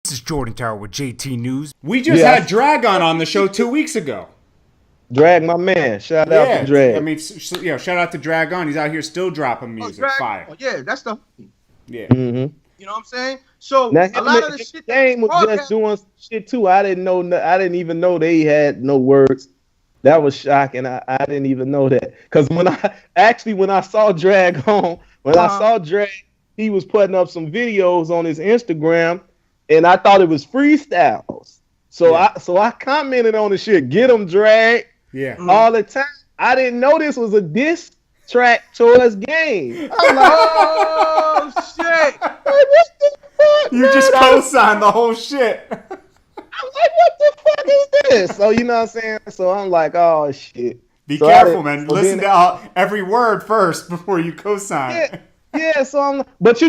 This is Jordan Tower with JTNews. We just had Dragon on the show 2 weeks ago. Drag, my man. Shout out to Drag. I mean, shout out to Dragon. He's out here still dropping music. Fire. Oh, yeah, that's the. Yeah. Mm-hmm. You know what I'm saying? So Now, a lot of the shit game was just doing shit too. I didn't even know they had no words. That was shocking. I didn't even know that. Because when I saw Drag on, he was putting up some videos on his Instagram, and I thought it was freestyles. So I commented on the shit. Get him, Drag. Yeah. All the time. I didn't know this was a diss track towards Game. I'm like, oh shit! Like, what the fuck? You just co-signed the whole shit. I'm like, what the fuck is this? So you know what I'm saying? So I'm like, oh shit. Be careful, man. Listen to every word first before you co-sign. Yeah, so but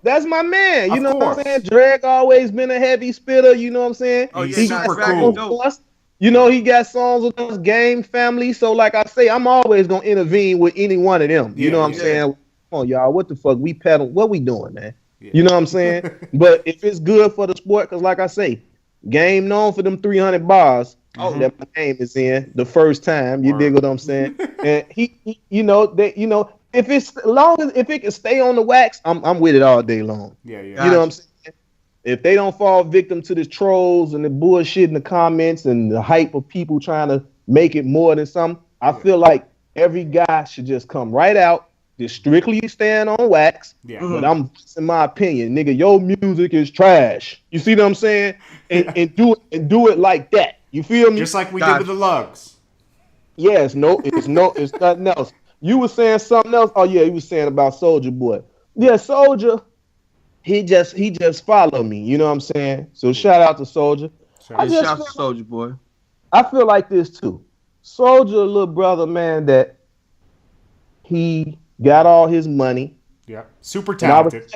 that's my man. You know what I'm saying? Drag always been a heavy spitter, you know what I'm saying? Oh, yeah, he super cool. You know, he got songs with us, Game family. So like I say, I'm always gonna intervene with any one of them. You know what I'm saying? Come on, y'all, what the fuck? We pedal, what we doing, man? Yeah. You know what I'm saying? But if it's good for the sport, because like I say, Game known for them 300 bars. That my name is in the first time. You dig what I'm saying? And he if it can stay on the wax, I'm with it all day long. Yeah. You know what I'm saying? If they don't fall victim to the trolls and the bullshit in the comments and the hype of people trying to make it more than something, I feel like every guy should just come right out, just strictly stand on wax. Yeah. But I'm, in my opinion, nigga, your music is trash. You see what I'm saying? And do it like that. You feel me? Just like we did with the Lugs. Yes, it's nothing else. You were saying something else. Oh yeah, you were saying about Soulja Boy. Yeah, Soulja, he just followed me. You know what I'm saying? So shout out to Soulja. Shout out to Soulja Boy. I feel like this too. Soulja, a little brother, man, that he got all his money. Yeah, super talented.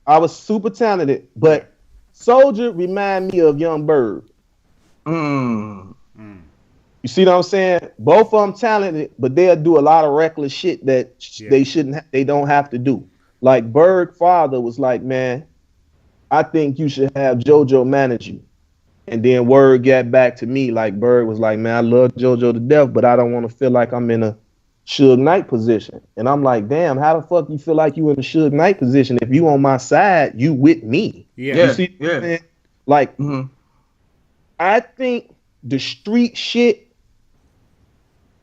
I was super talented, but Soulja remind me of Young Bird. You see what I'm saying? Both of them talented, but they'll do a lot of reckless shit that they don't have to do. Like Berg father was like, man, I think you should have JoJo manage you. And then word got back to me, like Berg was like, man, I love JoJo to death, but I don't want to feel like I'm in a Suge Knight position. And I'm like, damn, how the fuck you feel like you in a Suge Knight position? If you on my side, you with me. Yeah. You see what I'm saying? Like, I think the street shit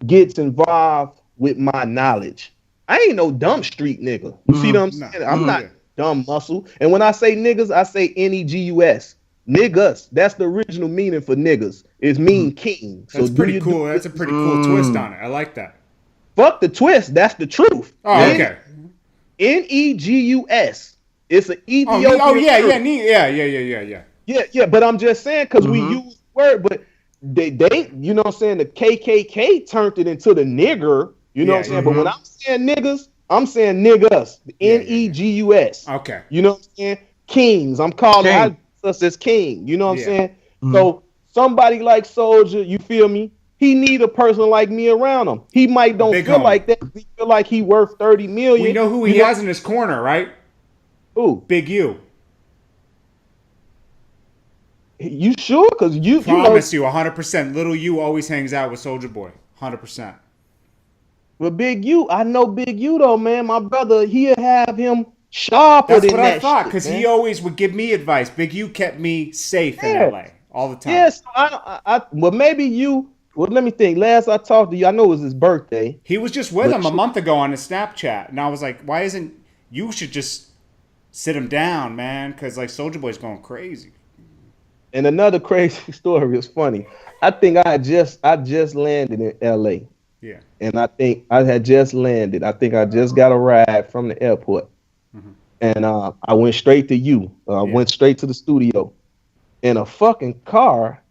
gets involved with my knowledge. I ain't no dumb street nigga. You see what I'm saying? I'm not dumb muscle. And when I say niggas, I say Negus. Niggas. That's the original meaning for niggas. It mean king. That's pretty cool. That's a pretty cool twist on it. I like that. Fuck the twist. That's the truth. Oh, okay. Negus. It's an Ethiopian. Oh yeah. Yeah. But I'm just saying because we use the word, but they you know what I'm saying, the KKK turned it into the nigger, you know what I'm saying? But when I'm saying niggas, I'm saying niggas, Negus. Okay. You know what I'm saying? Kings. I'm calling us as king, you know what I'm saying? So somebody like Soulja, you feel me? He need a person like me around him. He might don't feel like that. He feel like he worth 30 million. We know who he has in his corner, right? Who? Big U. You sure? Because you promise you 100%. Little U always hangs out with Soulja Boy. 100%. With Big U, I know Big U though, man. My brother, he'll have him sharper than that. That's what I thought, because he always would give me advice. Big U kept me safe in LA all the time. Yes, well, maybe you. Well, let me think. Last I talked to you, I know it was his birthday. He was just with him a month ago on his Snapchat, and I was like, "Why isn't you should just sit him down, man? Because like Soulja Boy's going crazy." And another crazy story is funny. I think I just landed in LA. Yeah. And I think I had just landed. I think I just got a ride from the airport. And I went straight to you. I went straight to the studio. And a fucking car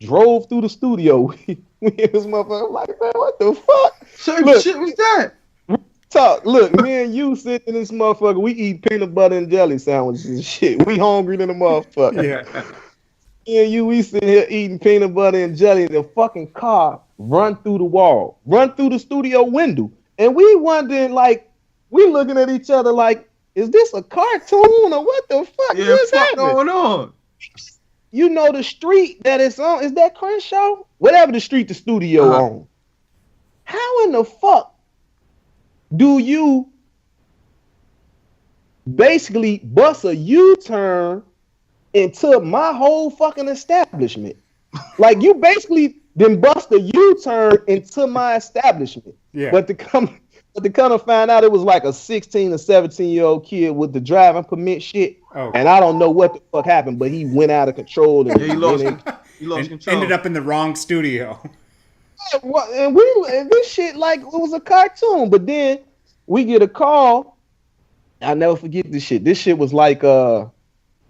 drove through the studio. We in this motherfucker. I'm like, man, what the fuck? Shit was that? Look, me and you sitting in this motherfucker. We eat peanut butter and jelly sandwiches and shit. We hungry than a motherfucker. Yeah. Me and you, we sitting here eating peanut butter and jelly. The fucking car run through the wall, run through the studio window. And we wondering, like, we looking at each other like, is this a cartoon or what the fuck is happening? What's going on? You know the street that it's on, is that Crenshaw? Whatever the street the studio on. How in the fuck do you basically bust a U-turn into my whole fucking establishment? Like, you basically then bust a U-turn into my establishment. Yeah. But to come to find out it was like a 16 or 17-year-old kid with the driving permit shit. Oh. And I don't know what the fuck happened, but he went out of control. And He lost control. Ended up in the wrong studio. And this shit like it was a cartoon. But then we get a call. I'll never forget this shit. This shit was like the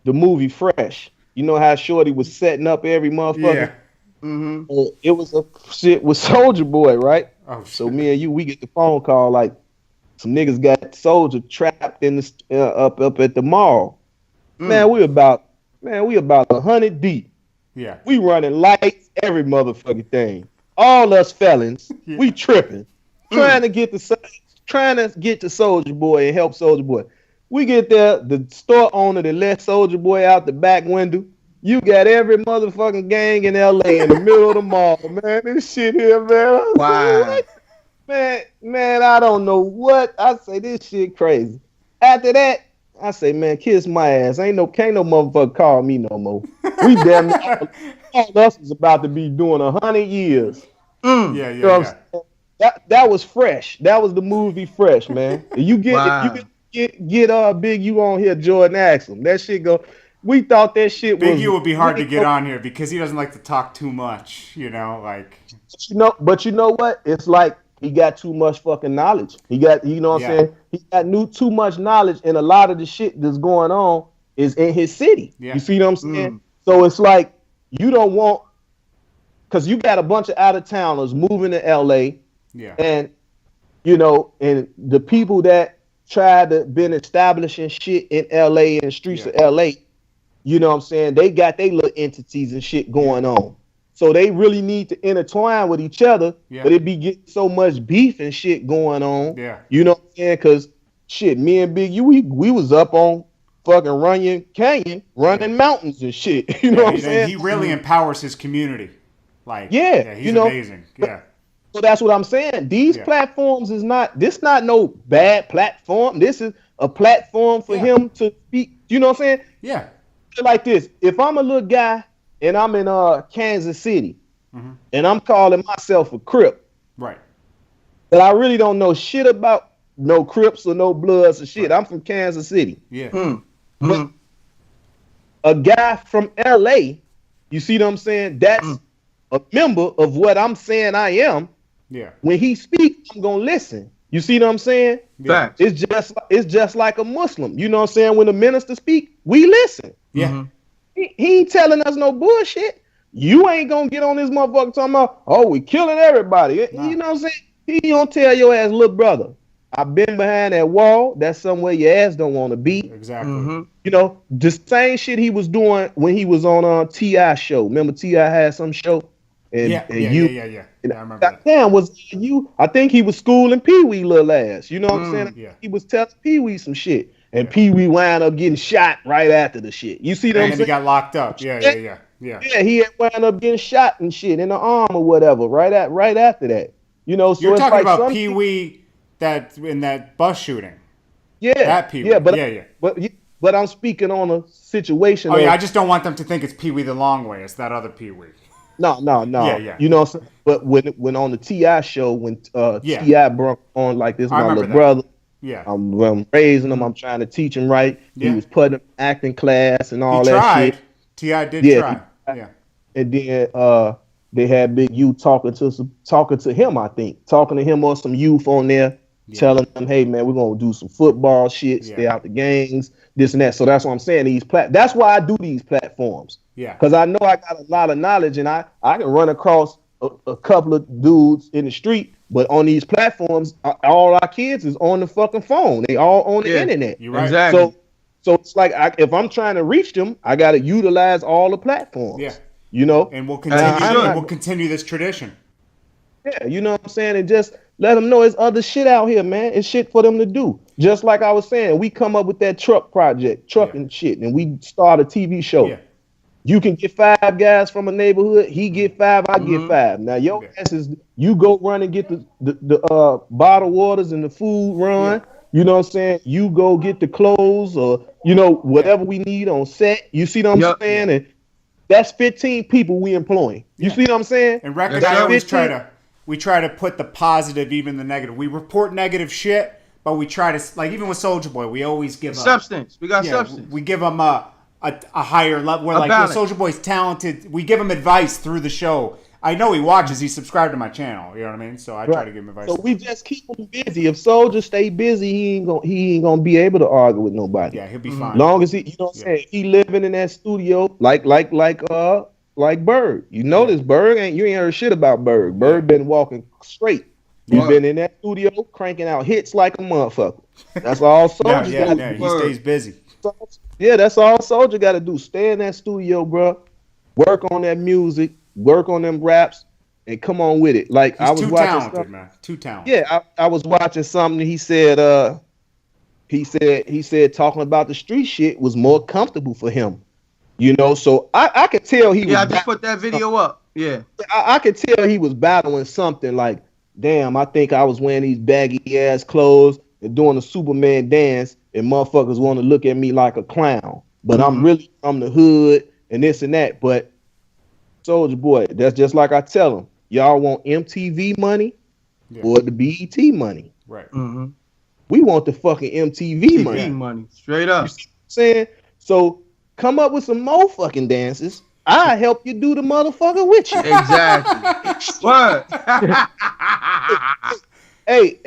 movie Fresh. You know how Shorty was setting up every motherfucker? Yeah. Mm-hmm. It was a shit with Soulja Boy, right? Oh, shit. So me and you, we get the phone call like some niggas got Soulja trapped in the up at the mall. Man, we about 100 deep. Yeah. We running lights, every motherfucking thing. All us felons, we tripping, trying to get to Soulja Boy and help Soulja Boy. We get there, the store owner that let Soulja Boy out the back window. You got every motherfucking gang in LA in the middle of the mall, man. This shit here, man. Wow. Man, I don't know what. I say this shit crazy. After that, I say, man, kiss my ass. Can't no motherfucker call me no more. We damn near all us is about to be doing 100 years. Yeah. You know what I'm saying? That was Fresh. That was the movie Fresh, man. If you get Big U on here, Jordan, ask him. That shit go. We thought that shit was. Big U would be hard to get on here because he doesn't like to talk too much. You know, like. But you know what? It's like he got too much fucking knowledge. He got, you know what I'm saying? He got too much knowledge, and a lot of the shit that's going on is in his city. Yeah. You see what I'm saying? So it's like you don't want, because you got a bunch of out of towners moving to LA. Yeah. And you know, and the people that tried to been establishing shit in LA and the streets of LA, you know what I'm saying? They got their little entities and shit going on. So they really need to intertwine with each other, but it be getting so much beef and shit going on. Yeah. You know what I'm saying? Because shit, me and Big U, we was up on fucking Runyon Canyon, running mountains and shit. You know what I'm saying? He really empowers his community. Like, he's you know, amazing. Yeah. So that's what I'm saying. These platforms is not no bad platform. This is a platform for him to speak. You know what I'm saying? Yeah. Like this, if I'm a little guy and I'm in Kansas City and I'm calling myself a Crip, right? But I really don't know shit about no Crips or no Bloods or shit. Right. I'm from Kansas City. Yeah. But a guy from LA, you see what I'm saying? That's a member of what I'm saying I am. Yeah. When he speaks, I'm gonna listen. You see what I'm saying? Yeah. It's just like a Muslim. You know what I'm saying? When the minister speak, we listen. Yeah. He ain't telling us no bullshit. You ain't gonna get on this motherfucker talking about, oh, we killing everybody. Nah. You know what I'm saying? He don't tell your ass, little brother, I've been behind that wall. That's somewhere your ass don't want to be. Exactly. You know, the same shit he was doing when he was on T.I. show. Remember T.I. had some show? Yeah. I remember that. Damn, was you? I think he was schooling Pee Wee little ass. You know what I'm saying? Yeah. He was telling Pee Wee some shit. And Pee Wee wound up getting shot right after the shit. You see what I'm saying? And he got locked up. Yeah. Yeah, he had wound up getting shot and shit in the arm or whatever. Right after that. You know, so you're it's talking like about Pee Wee that in that bus shooting. Yeah, that Pee Wee. Yeah, but I'm speaking on a situation. Oh yeah, I just don't want them to think it's Pee Wee the Long Way. It's that other Pee Wee. No. Yeah. You know what I'm saying? But when on the T.I. show, when T.I. brought on like this, my little brother. Yeah. I'm raising him. I'm trying to teach him right. Yeah. He was putting him acting class and all that shit. T.I. did try. Yeah. And then they had Big U talking to him, I think. Talking to him or some youth on there, telling them, hey man, we're gonna do some football shit, stay out the gangs, this and that. So that's what I'm saying. That's why I do these platforms. Yeah. Because I know I got a lot of knowledge and I can run across a couple of dudes in the street, but on these platforms, all our kids is on the fucking phone. They all on the internet. You're right. Exactly. So it's like if I'm trying to reach them, I got to utilize all the platforms. Yeah. You know? And we'll continue this tradition. Yeah, you know what I'm saying? And just let them know there's other shit out here, man. It's shit for them to do. Just like I was saying, we come up with that trucking shit, and we start a TV show. Yeah. You can get 5 guys from a neighborhood. He get 5, I get 5. Now your ass is you go run and get the bottled waters and the food run. You know what I'm saying? You go get the clothes or whatever we need on set. You see what I'm saying? And that's 15 people we employing. You see what I'm saying? And record, I always try to put the positive, even the negative. We report negative shit, but we try to, like, even with Soulja Boy, we always give substance. We got substance. We give him a higher level. We're like, Soulja Boy's talented. We give him advice through the show. I know he watches. He's subscribed to my channel. You know what I mean? So I try to give him advice. So we just keep him busy. If Soulja stay busy, he ain't gonna be able to argue with nobody. Yeah, he'll be fine. Long as he, you know what I'm saying, he living in that studio like Berg. You notice Berg you ain't heard shit about Berg. Berg been walking straight. He's been in that studio cranking out hits like a motherfucker. That's all Soulja got to do. He stays busy. Yeah, that's all Soulja got to do. Stay in that studio, bro. Work on that music. Work on them raps and come on with it. Like I was too watching talented, man. Too talented. Yeah, I was watching something. He said talking about the street shit was more comfortable for him. So I could tell he was. Yeah, I just put that video up. Yeah, I could tell he was battling something like, damn, I think I was wearing these baggy ass clothes and doing the Superman dance, and motherfuckers want to look at me like a clown. But I'm really from the hood and this and that. But Soulja Boy, that's just like I tell him. Y'all want MTV money or the BET money? Right. Mm-hmm. We want the fucking MTV money. Straight up. You see what I'm saying? So come up with some more fucking dances. I'll help you do the motherfucker with you. Exactly. What? Hey,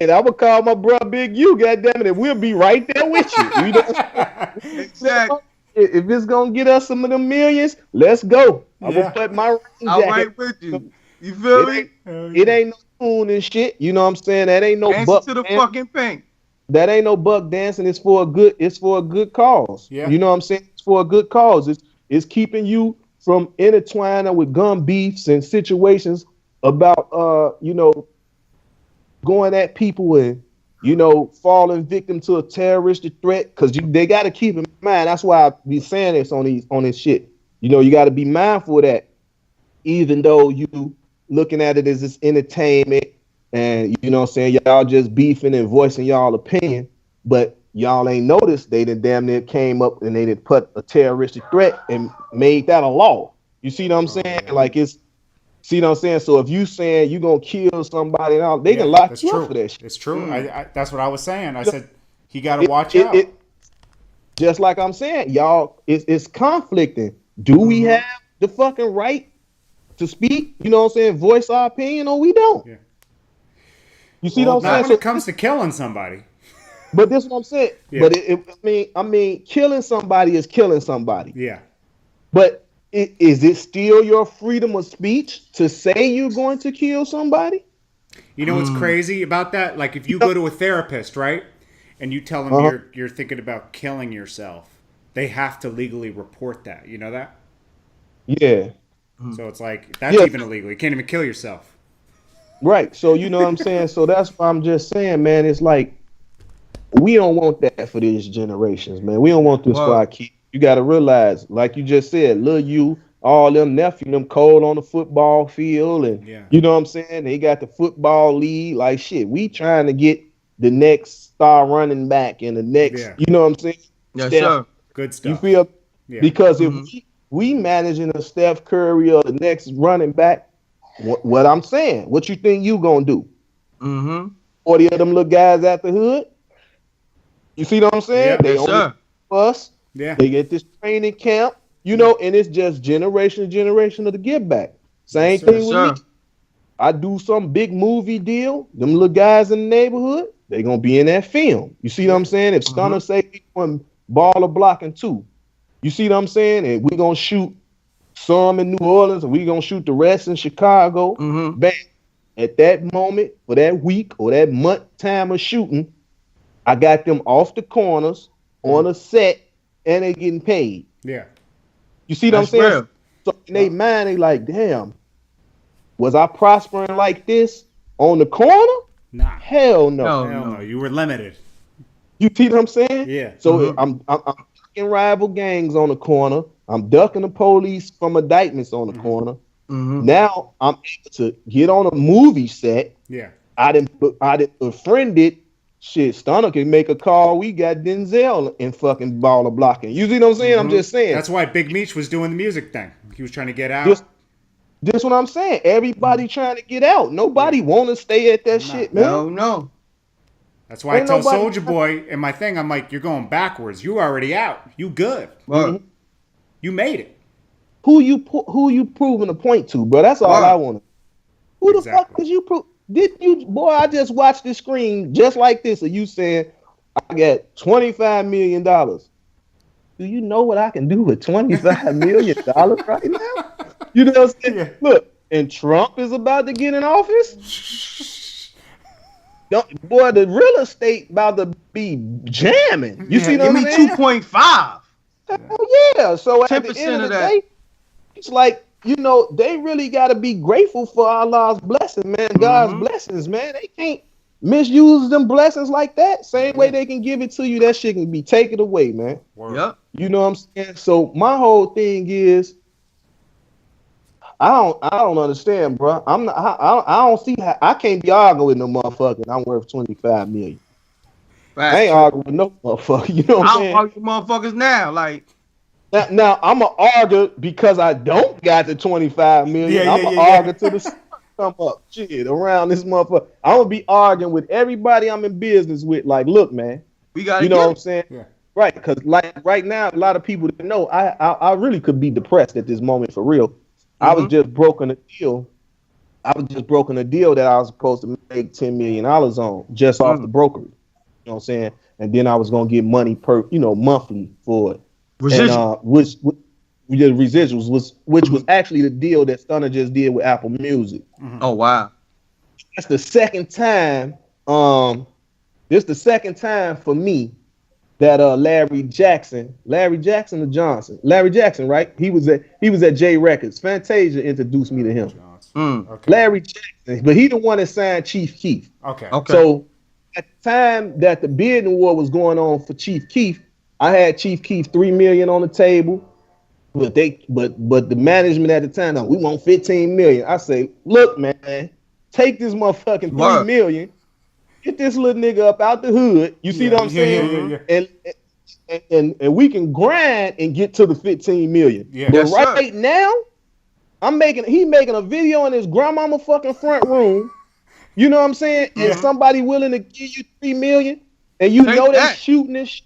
and I would call my bro Big U, goddammit, and we'll be right there with you. Exactly. If it's gonna get us some of them millions, let's go. I'm gonna put my ring jacket. Right with you. You feel me? It ain't no tune and shit. You know what I'm saying? That ain't no buck to the fucking paint. That ain't no buck dancing. It's for a good cause. Yeah. You know what I'm saying? It's for a good cause. It's keeping you from intertwining with gun beefs and situations about going at people and falling victim to a terroristic threat, because they got to keep in mind. That's why I be saying this on this shit. You got to be mindful of that, even though you looking at it as this entertainment and what I'm saying, y'all just beefing and voicing y'all opinion, but y'all ain't noticed they done damn near came up and they did put a terroristic threat and made that a law. You see what I'm saying? Like see what I'm saying? So if you saying you gonna kill somebody, now they can lock you up for that shit. It's true. I that's what I was saying. I said he got to watch out. Just like I'm saying, y'all, it's conflicting. Do we have the fucking right to speak? You know what I'm saying? Voice our opinion, or we don't. Yeah. You see what I'm saying? When it comes to killing somebody. But this is what I'm saying. Yeah. But I mean, killing somebody is killing somebody. Yeah. But is it still your freedom of speech to say you're going to kill somebody? You know what's crazy about that? Like if you go to a therapist, right, and you tell them you're thinking about killing yourself, they have to legally report that. You know that? Yeah. So it's like that's even illegal. You can't even kill yourself. Right. So you know what I'm saying? So that's why I'm just saying, man, it's like we don't want that for these generations, man. We don't want this for our kids. You got to realize, like you just said, Lil you, all them nephew, them cold on the football field, and you know what I'm saying? They got the football league. Like shit, we trying to get the next star running back and the next, you know what I'm saying? Yes, sir. Good stuff. You feel? Yeah. Because if we managing a Steph Curry or the next running back, what I'm saying, what you think you gonna do? 40 of them little guys at the hood. You see what I'm saying? Yeah, they only us. Yeah. They get this training camp, and it's just generation of the give back. Same thing with me. I do some big movie deal. Them little guys in the neighborhood, they gonna be in that film. You see what I'm saying? If Stunner say one baller blocking 2, you see what I'm saying? And we gonna shoot some in New Orleans, and we gonna shoot the rest in Chicago. Bam. At that moment, for that week or that month time of shooting, I got them off the corners on a set, and they getting paid. Yeah. You see what I'm saying? Real. So in their mind, they like, damn, was I prospering like this on the corner? Nah. Hell no. Hell no. You were limited. You see what I'm saying? Yeah. So I'm in rival gangs on the corner. I'm ducking the police from indictments on the corner. Mm-hmm. Now I'm able to get on a movie set. Yeah. I didn't befriend it. Shit, Stunner can make a call. We got Denzel in fucking baller blocking. You see what I'm saying? I'm just saying. That's why Big Meech was doing the music thing. He was trying to get out. This what I'm saying. Everybody trying to get out. Nobody want to stay at that shit, man. No. That's why I tell Soulja Boy in my thing, I'm like, you're going backwards. You already out. You good. Mm-hmm. You made it. Who you proving a point to, bro? That's all I want. Who the fuck did you prove? Did you, boy? I just watched the screen just like this. Are you saying I got $25 million? Do you know what I can do with $25 million right now? You know what I'm saying? Yeah. Look, and Trump is about to get in office. Boy, the real estate about to be jamming. You see what I'm saying? 2.5. Hell yeah. So at the end of the day, it's like, you know, they really got to be grateful for Allah's blessing, man. God's blessings, man. They can't misuse them blessings like that. Same way they can give it to you, that shit can be taken away, man. Yep. You know what I'm saying? So my whole thing is, I don't understand, bro. I don't see how I can't be arguing with no motherfucker. I'm worth 25 million. I ain't arguing with no motherfucker. You know what I'm saying? I don't argue with motherfuckers now, like. Now I'm gonna argue because I don't got the 25 million. I'm gonna argue till the sun come up. Shit, around this motherfucker. I'm gonna be arguing with everybody I'm in business with. Like, look, man, we got. You know what I'm saying? Yeah. Right? Because like right now, a lot of people that know I really could be depressed at this moment for real. I was just broken a deal. That I was supposed to make $10 million on just off the brokerage. You know what I'm saying? And then I was gonna get money monthly for it. And, which we did residuals, which was actually the deal that Stunner just did with Apple Music. Oh wow! That's the second time. This the second time for me that Larry Jackson or Johnson, Larry Jackson, right? He was at J Records. Fantasia introduced me to him. Okay. Larry Jackson, but he the one that signed Chief Keef. Okay. So at the time that the bidding war was going on for Chief Keef, I had Chief Keef $3 million on the table, but the management at the time, we want $15 million. I say, look, man, take this motherfucking $3 million, get this little nigga up out the hood. You see what I'm saying? And we can grind and get to the $15 million. Yeah. But right now, he making a video in his grandmama fucking front room. You know what I'm saying? Yeah. And somebody willing to give you $3 million, and you know they shooting this shit.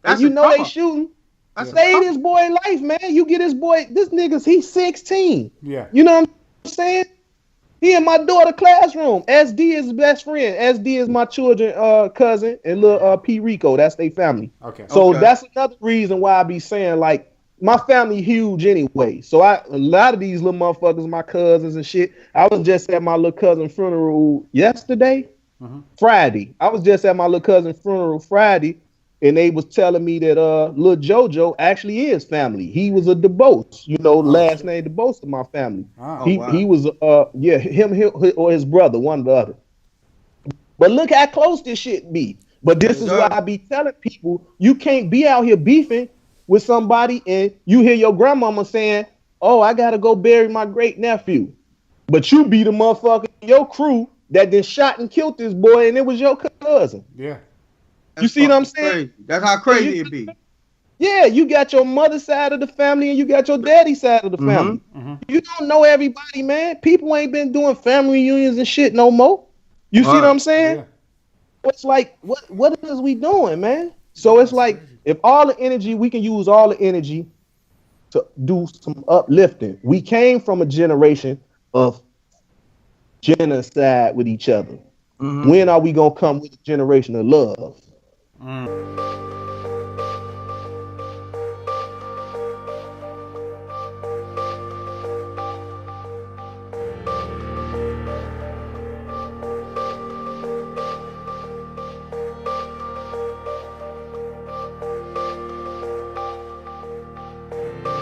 And you know they shooting. Save this boy life, man. You get this nigga's, he's 16. Yeah. You know what I'm saying? He in my daughter classroom. SD is his best friend. SD is my children cousin and little P Rico. That's their family. Okay. So that's another reason why I be saying, like, my family huge anyway. So a lot of these little motherfuckers, my cousins and shit. I was just at my little cousin's funeral yesterday. Friday. I was just at my little cousin's funeral Friday. And they was telling me that little JoJo actually is family. He was a DeBose, last name DeBose of my family. He was him or his brother, one or the other. But look how close this shit be. But this is why I be telling people, you can't be out here beefing with somebody and you hear your grandmama saying, "Oh, I gotta go bury my great nephew," but you be the motherfucker, your crew that then shot and killed this boy, and it was your cousin. Yeah. You see what I'm saying? Crazy. That's how crazy it be. Yeah, you got your mother's side of the family and you got your daddy's side of the family. You don't know everybody, man. People ain't been doing family reunions and shit no more. You see what I'm saying? Yeah. It's like, what is we doing, man? So it's like, if all the energy, we can use all the energy to do some uplifting. We came from a generation of genocide with each other. When are we going to come with a generation of love?